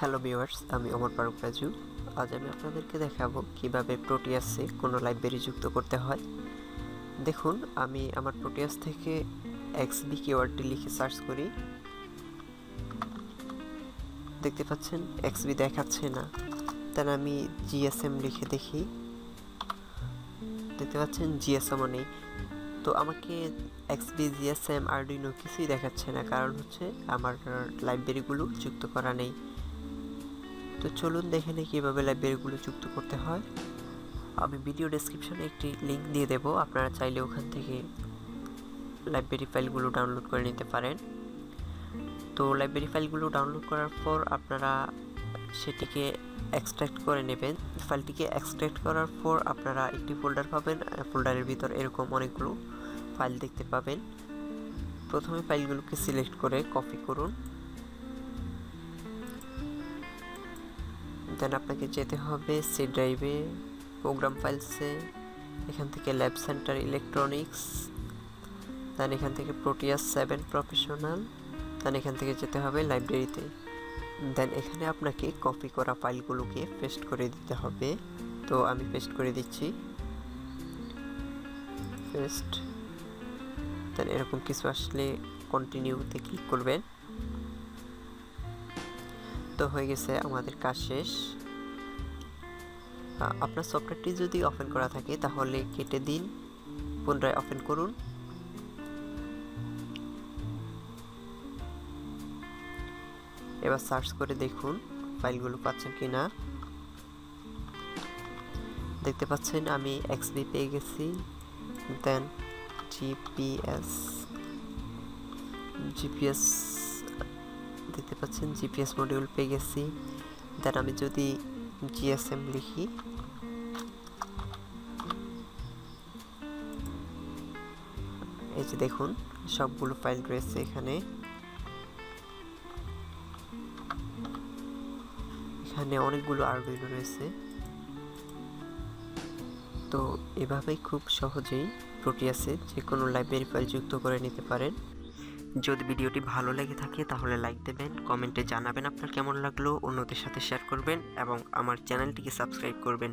Hello viewers, আমি ওমর ফারুক রাজু। আজ আমি আপনাদেরকে দেখাবো কিভাবে প্রোটিয়াসে কোনো লাইব্রেরি যুক্ত করতে হয়। দেখুন, আমি আমার প্রোটিয়াস থেকে এক্সবি কিওয়ার্ডটি লিখে সার্চ করি। দেখতে পাচ্ছেন এক্সবি দেখাচ্ছে না, তাই আমি জিএসএম লিখে দেখি। দেখতে পাচ্ছেন জিএসএমও নেই। তো আমাকে এক্সবি জিএসএম আরডুইনো কিছুই দেখাচ্ছে না, কারণ হচ্ছে আমার লাইব্রেরিগুলো যুক্ত করা নেই। তো চলুন দেখে নিই কীভাবে লাইব্রেরিগুলো যুক্ত করতে হয়। আমি ভিডিও ডেসক্রিপশনে একটি লিঙ্ক দিয়ে দেব, আপনারা চাইলে ওখান থেকে লাইব্রেরি ফাইলগুলো ডাউনলোড করে নিতে পারেন। তো লাইব্রেরি ফাইলগুলো ডাউনলোড করার পর আপনারা সেটিকে এক্সট্রাক্ট করে নেবেন। ফাইলটিকে এক্সট্রাক্ট করার পর আপনারা একটি ফোল্ডার পাবেন। ফোল্ডারের ভিতর এরকম অনেকগুলো ফাইল দেখতে পাবেন। প্রথমে ফাইলগুলোকে সিলেক্ট করে কপি করুন। দেন আপনাকে যেতে হবে সি ড্রাইভে, প্রোগ্রাম ফাইলসে, এখান থেকে ল্যাব সেন্টার ইলেকট্রনিক্স, দেন এখান থেকে প্রোটিয়াস 7 প্রফেশনাল, দেন এখান থেকে যেতে হবে লাইব্রেরিতে। দেন এখানে আপনাকে কপি করা ফাইলগুলোকে পেস্ট করে দিতে হবে। তো আমি পেস্ট করে দিচ্ছি, পেস্ট। দেন এরকম কিছু আসলে কন্টিনিউতে ক্লিক করবেন। তো হয়ে গেছে, আমাদের কাজ শেষ। আপনার সফটওয়্যারটি যদি ওপেন করা থাকে তাহলে কেটে দিন, পুনরায় ওপেন করুন। এবার সার্চ করে দেখুন ফাইলগুলো পাচ্ছেন কিনা। দেখতে পাচ্ছেন আমি এক্সবি পেয়ে গেছি। দেন জিপিএস দেখতে পাচ্ছেন জিপিএস মডিউল পেয়ে গেছি। দেন আমি যদি জিএসএম লিখি, এই যে দেখুন সবগুলো ফাইল রয়েছে এখানে। এখানে অনেকগুলো আরডুইনো রয়েছে। তো এভাবেই খুব সহজেই প্রোটিয়াসে যে কোনো লাইব্রেরি ফাইল যুক্ত করে নিতে পারেন। যদি ভিডিওটি ভালো লেগে থাকে তাহলে লাইক দেবেন, কমেন্টে জানাবেন আপনার কেমন লাগলো, অন্যদের সাথে শেয়ার করবেন এবং আমার চ্যানেলটিকে সাবস্ক্রাইব করবেন।